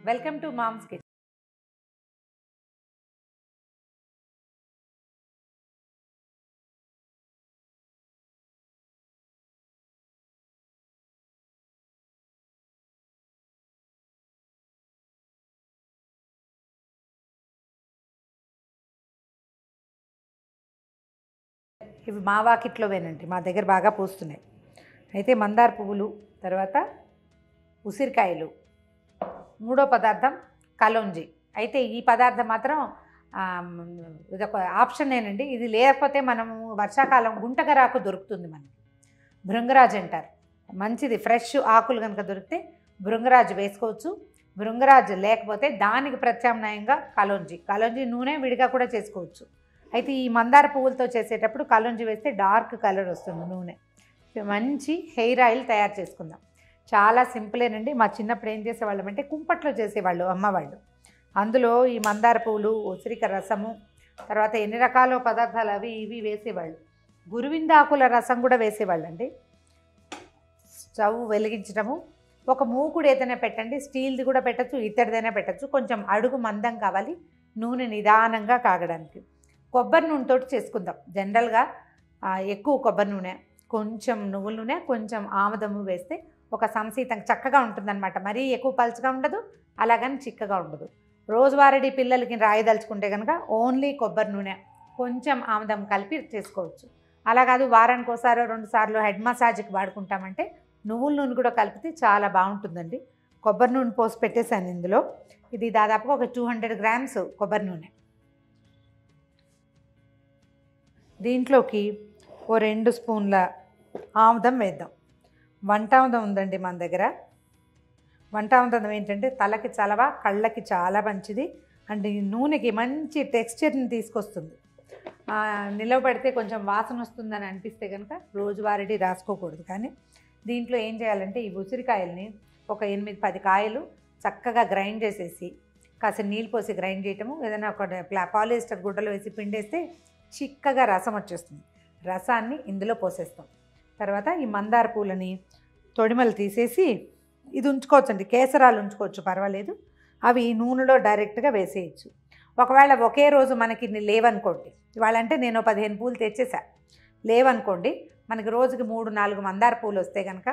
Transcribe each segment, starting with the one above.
Welcome to moms kitchen. ఇవి మా వాకిట్లోవేనండి, మా దగ్గర బాగా పూస్తున్నాయి. అయితే మందార పువ్వులు, తర్వాత ఉసిరికాయలు, మూడో పదార్థం కలోంజి. అయితే ఈ పదార్థం మాత్రం ఇదొక ఆప్షనేనండి. ఇది లేకపోతే మనము వర్షాకాలం గుంటగరాకు దొరుకుతుంది మనకి, భృంగరాజు అంటారు. మంచిది, ఫ్రెష్ ఆకులు కనుక దొరికితే భృంగరాజు వేసుకోవచ్చు. భృంగరాజు లేకపోతే దానికి ప్రత్యామ్నాయంగా కలోంజి నూనె విడిగా కూడా చేసుకోవచ్చు. అయితే ఈ మందార పువ్వులతో చేసేటప్పుడు కలోంజి వేస్తే డార్క్ కలర్ వస్తుంది నూనె. మంచి హెయిర్ ఆయిల్ తయారు చేసుకుందాం. చాలా సింపులేనండి. మా చిన్నప్పుడు ఏం చేసేవాళ్ళం అంటే కుంపట్లో చేసేవాళ్ళు అమ్మవాళ్ళు. అందులో ఈ మందార పువ్వులు, ఉసిరిక రసము, తర్వాత ఎన్ని రకాల పదార్థాలు అవి ఇవి వేసేవాళ్ళు. గురువిందాకుల రసం కూడా వేసేవాళ్ళండి. స్టవ్ వెలిగించడము, ఒక మూకుడు ఏదైనా పెట్టండి, స్టీల్ది కూడా పెట్టచ్చు, ఇత్తడిదైనా పెట్టచ్చు. కొంచెం అడుగు మందం కావాలి నూనె నిదానంగా కాగడానికి. కొబ్బరి నూనెతో చేసుకుందాం. జనరల్గా ఎక్కువ కొబ్బరి నూనె, కొంచెం నువ్వుల నూనె, కొంచెం ఆముదము వేస్తే ఒక సంసీతం చక్కగా ఉంటుందన్నమాట. మరీ ఎక్కువ పలుచగా ఉండదు, అలాగని చిక్కగా ఉండదు. రోజువారీ పిల్లలకి రాయదలుచుకుంటే కనుక ఓన్లీ కొబ్బరి నూనె కొంచెం ఆముదం కలిపి చేసుకోవచ్చు. అలా కాదు వారానికి ఒకసారో 2 సార్లు హెడ్ మసాజ్కి వాడుకుంటామంటే నువ్వుల నూనె కూడా కలిపితే చాలా బాగుంటుందండి. కొబ్బరి నూనె పోసి పెట్టేశాను ఇందులో. ఇది దాదాపుగా ఒక 200 గ్రామ్స్ కొబ్బరి నూనె. దీంట్లోకి ఓ 2 స్పూన్ల ఆముదం వేద్దాం. వంట ఆముదం ఉందండి మన దగ్గర. వంట ఆముదం ఏంటంటే తలకి చలవ, కళ్ళకి చాలా మంచిది. అండ్ ఈ నూనెకి మంచి టెక్స్చర్ని తీసుకొస్తుంది. నిలవబడితే కొంచెం వాసన వస్తుందని అనిపిస్తే కనుక రోజువారీ రాసుకోకూడదు. కానీ దీంట్లో ఏం చేయాలంటే ఈ ఉసిరికాయల్ని ఒక 8-10 కాయలు చక్కగా గ్రైండ్ చేసేసి కాస్త నీళ్ళు పోసి గ్రైండ్ చేయటము, ఏదైనా ఒక పాలిస్టర్ గుడ్డలో వేసి పిండేస్తే చిక్కగా రసం వచ్చేస్తుంది. రసాన్ని ఇందులో పోసేస్తాం. తర్వాత ఈ మందార పూలని తొడిమలు తీసేసి ఇది ఉంచుకోవచ్చండి, కేసరాలు ఉంచుకోవచ్చు, పర్వాలేదు. అవి నూనెలో డైరెక్ట్గా వేసేయచ్చు. ఒకవేళ ఒకే రోజు మనకి లేవనుకోండి, ఇవాళ అంటే నేను 15 పూలు తెచ్చేసా, లేవనుకోండి, మనకి రోజుకి 3-4 మందార పూలు వస్తే కనుక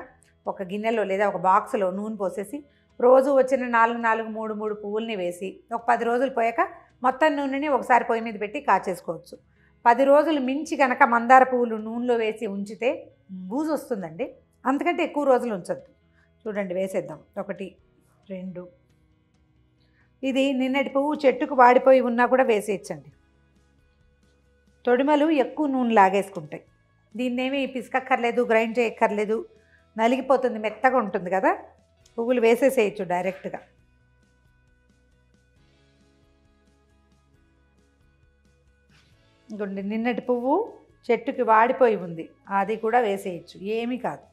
ఒక గిన్నెలో లేదా ఒక బాక్స్లో నూనె పోసేసి రోజు వచ్చిన 4-3 పువ్వుల్ని వేసి ఒక 10 రోజులు పోయాక మొత్తం నూనెని ఒకసారి పొయ్యి మీద పెట్టి కాచేసుకోవచ్చు. 10 రోజులు మించి కనుక మందార పువ్వులు నూనెలో వేసి ఉంచితే బూజు వస్తుందండి. అంతకంటే ఎక్కువ రోజులు ఉంచద్దు. చూడండి, వేసేద్దాం. 1, 2. ఇది నిన్నటి పువ్వు చెట్టుకు వాడిపోయి ఉన్నా కూడా వేసేయచ్చండి. తొడిమలు ఎక్కువ నూనె లాగేసుకుంటాయి. దీన్నేమి పిసకక్కర్లేదు, గ్రైండ్ చేయక్కర్లేదు, నలిగిపోతుంది, మెత్తగా ఉంటుంది కదా. పువ్వులు వేసేసేయచ్చు డైరెక్ట్గా. ఇంకోండి, నిన్నటి పువ్వు చెట్టుకి వాడిపోయి ఉంది, అది కూడా వేసేయచ్చు, ఏమీ కాదు.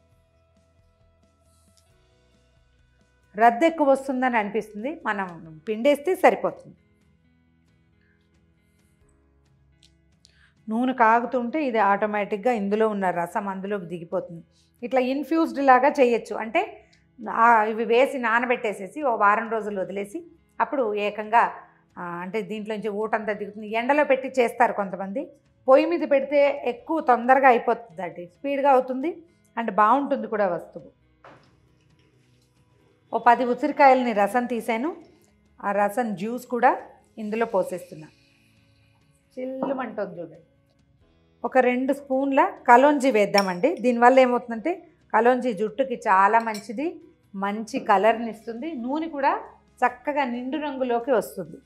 రద్దు ఎక్కువ వస్తుందని అనిపిస్తుంది, మనం పిండేస్తే సరిపోతుంది. నూనె కాగుతుంటే ఇది ఆటోమేటిక్గా ఇందులో ఉన్న రసం అందులోకి దిగిపోతుంది. ఇట్లా ఇన్ఫ్యూజ్డ్ లాగా చేయొచ్చు. అంటే ఇవి వేసి నానబెట్టేసేసి ఓ వారం రోజులు వదిలేసి అప్పుడు ఏకంగా అంటే దీంట్లోంచి ఊటంతా దిగుతుంది. ఎండలో పెట్టి చేస్తారు కొంతమంది. పొయ్యి మీద పెడితే ఎక్కువ తొందరగా అయిపోతుంది అండి, స్పీడ్గా అవుతుంది అండ్ బాగుంటుంది కూడా వస్తువు. ఓ 10 ఉసిరికాయలని రసం తీసాను. ఆ రసం జ్యూస్ కూడా ఇందులో పోసేస్తున్నా. చిల్లుమంటుంది చూడండి. ఒక 2 స్పూన్ల కలోంజి వేద్దామండి. దీనివల్ల ఏమవుతుందంటే కలోంజి జుట్టుకి చాలా మంచిది, మంచి కలర్ని ఇస్తుంది. నూనె కూడా చక్కగా నిండు రంగులోకి వస్తుంది.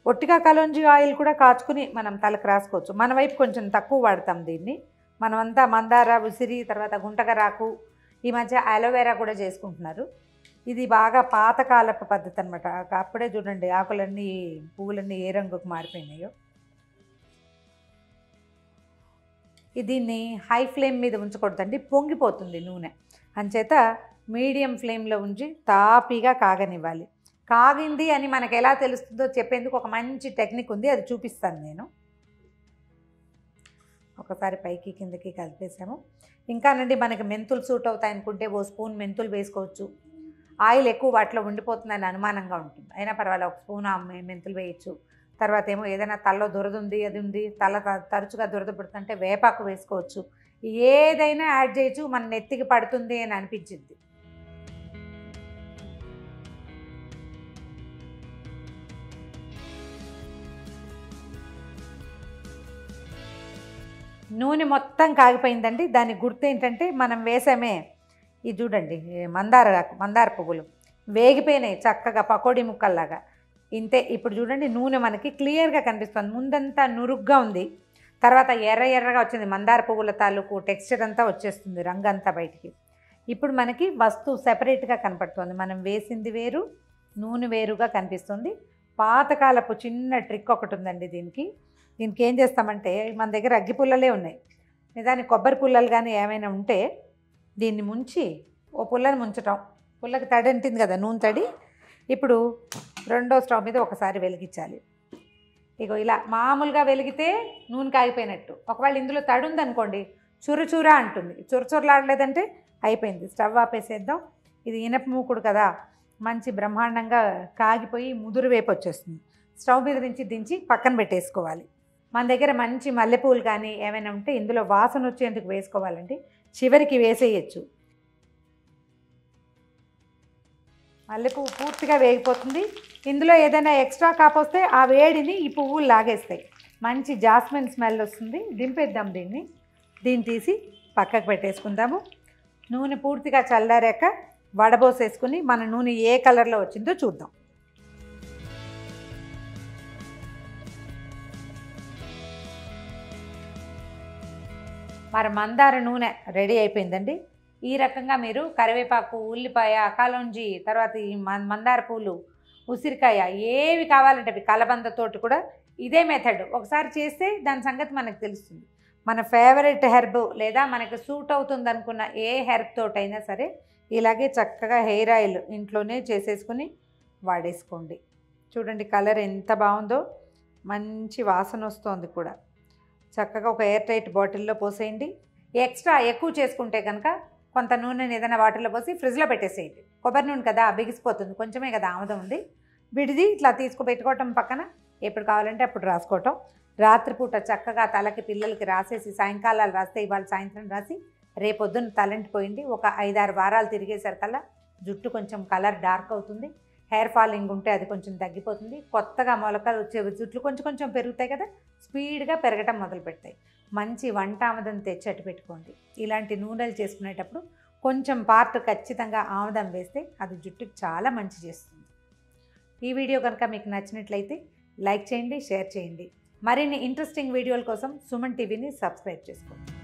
ఒట్టిగా కలోంజి ఆయిల్ కూడా కాచుకుని మనం తలకు రాసుకోవచ్చు. మన వైపు కొంచెం తక్కువ వాడతాం దీన్ని. మనమంతా మందార, ఉసిరి, తర్వాత గుంటగరాకు, ఈ మధ్య అలోవెరా కూడా చేసుకుంటున్నారు. ఇది బాగా పాతకాలపు పద్ధతి అనమాట. అప్పుడే చూడండి ఆకులన్నీ, పువ్వులన్నీ ఏ రంగుకు మారిపోయినాయో. దీన్ని హై ఫ్లేమ్ మీద ఉంచకూడదండి, పొంగిపోతుంది నూనె. అంచేత మీడియం ఫ్లేమ్లో ఉంచి తాపీగా కాగనివ్వాలి. కాగింది అని మనకు ఎలా తెలుస్తుందో చెప్పేందుకు ఒక మంచి టెక్నిక్ ఉంది, అది చూపిస్తాను నేను. ఒకసారి పైకి కిందకి కలిపేసాము. ఇంకానండి మనకి మెంతులు సూట్ అవుతాయి అనుకుంటే ఓ స్పూన్ మెంతులు వేసుకోవచ్చు. ఆయిల్ ఎక్కువ వాటిలో ఉండిపోతుందని అనుమానంగా ఉంటుంది. అయినా పర్వాలేదు, ఒక స్పూన్ మెంతులు వేయచ్చు. తర్వాత ఏమో ఏదైనా తలలో దురద ఉంది, అది ఉంది, తల తరచుగా దురద పుడుతుంటే వేపాకు వేసుకోవచ్చు. ఏదైనా యాడ్ చేయొచ్చు, మన నెత్తికి పడుతుంది అని అనిపించింది. నూనె మొత్తం కాగిపోయిందండి. దానికి గుర్తు ఏంటంటే మనం వేసామే, ఇది చూడండి, మందార పువ్వులు వేగిపోయినాయి చక్కగా పకోడీ ముక్కల్లాగా. ఇంతే. ఇప్పుడు చూడండి నూనె మనకి క్లియర్గా కనిపిస్తుంది. ముందంతా నురుగ్గా ఉంది, తర్వాత ఎర్రగా వచ్చింది. మందార పువ్వుల తాలూకు టెక్స్చర్ అంతా వచ్చేస్తుంది, రంగు అంతా బయటికి. ఇప్పుడు మనకి వస్తువు సెపరేట్గా కనపడుతుంది. మనం వేసింది వేరు, నూనె వేరుగా కనిపిస్తుంది. పాతకాలపు చిన్న ట్రిక్ ఒకటి ఉందండి దీనికి ఏం చేస్తామంటే, మన దగ్గర అగ్గి పుల్లలే ఉన్నాయి, నిజానికి కొబ్బరి పుల్లలు కానీ ఏమైనా ఉంటే దీన్ని ముంచి, ఓ పుల్లని ముంచటం, పుల్లకి తడి అంటుంది కదా, నూనె తడి. ఇప్పుడు రెండో స్టవ్ మీద ఒకసారి వెలిగించాలి. ఇగో ఇలా మామూలుగా వెలిగితే నూనె కాగిపోయినట్టు. ఒకవేళ ఇందులో తడి ఉందనుకోండి, చురుచురా అంటుంది. చురుచురలాడలేదంటే అయిపోయింది. స్టవ్ ఆపేసేద్దాం. ఇది ఇనప మూకుడు కదా, మంచి బ్రహ్మాండంగా కాగిపోయి ముదురు వేపు వచ్చేస్తుంది. స్టవ్ మీద నుంచి దించి పక్కన పెట్టేసుకోవాలి. మన దగ్గర మంచి మల్లెపూలు కానీ ఏమైనా ఉంటే ఇందులో వాసన వచ్చేందుకు వేసుకోవాలండి. చివరికి వేసేయచ్చు. మల్లెపువ్వు పూర్తిగా వేగిపోతుంది. ఇందులో ఏదైనా ఎక్స్ట్రా కాపోస్తే ఆ వేడిని ఈ పువ్వులు లాగేస్తాయి. మంచి జాస్మిన్ స్మెల్ వస్తుంది. దింపేద్దాం దీన్ని తీసి పక్కకు పెట్టేసుకుందాము. నూనె పూర్తిగా చల్లారాక వడబోసేసుకుని మన నూనె ఏ కలర్లో వచ్చిందో చూద్దాం. మరి మందార నూనె రెడీ అయిపోయిందండి. ఈ రకంగా మీరు కరివేపాకు, ఉల్లిపాయ, కలోంజి, తర్వాత ఈ మందార పూలు, ఉసిరికాయ ఏవి కావాలంటే అవి, కలబందతోటి కూడా ఇదే మెథడ్ ఒకసారి చేస్తే దాని సంగతి మనకు తెలుస్తుంది. మన ఫేవరెట్ హెర్బ్ లేదా మనకు సూట్ అవుతుంది అనుకున్న ఏ హెర్బ్ తోటైనా సరే ఇలాగే చక్కగా హెయిర్ ఆయిల్ ఇంట్లోనే చేసేసుకుని వాడేసుకోండి. చూడండి కలర్ ఎంత బాగుందో, మంచి వాసన వస్తుంది కూడా. చక్కగా ఒక ఎయిర్ టైట్ బాటిల్లో పోసేయండి. ఎక్స్ట్రా ఎక్కువ చేసుకుంటే కనుక కొంత నూనెని ఏదైనా వాటిల్లో పోసి ఫ్రిడ్జ్లో పెట్టేసేయండి. కొబ్బరి నూనె కదా, బిగిసిపోతుంది, కొంచెమే కదా ఆముదం ఉంది. విడిది ఇట్లా పెట్టుకోవటం పక్కన, ఎప్పుడు కావాలంటే అప్పుడు రాసుకోవటం. రాత్రిపూట చక్కగా తలకి పిల్లలకి రాసేసి సాయంకాలాలు రాస్తే, ఇవాళ సాయంత్రం రాసి రేపొద్దున తలంటిపోయింది. ఒక 5-6 వారాలు తిరిగేసరికల్లా జుట్టు కొంచెం కలర్ డార్క్ అవుతుంది. హెయిర్ ఫాలింగ్ ఉంటే అది కొంచెం తగ్గిపోతుంది. కొత్తగా మొలకలు వచ్చే జుట్లు కొంచెం పెరుగుతాయి కదా, స్పీడ్గా పెరగటం మొదలు పెడతాయి. మంచి వంట ఆముదం తెచ్చట్టు పెట్టుకోండి. ఇలాంటి నూనెలు చేసుకునేటప్పుడు కొంచెం పార్ట్ ఖచ్చితంగా ఆముదం వేస్తే అది జుట్టుకి చాలా మంచి చేస్తుంది. ఈ వీడియో కనుక మీకు నచ్చినట్లయితే లైక్ చేయండి, షేర్ చేయండి. మరిన్ని ఇంట్రెస్టింగ్ వీడియోల కోసం సుమన్ టీవీని సబ్స్క్రైబ్ చేసుకోండి.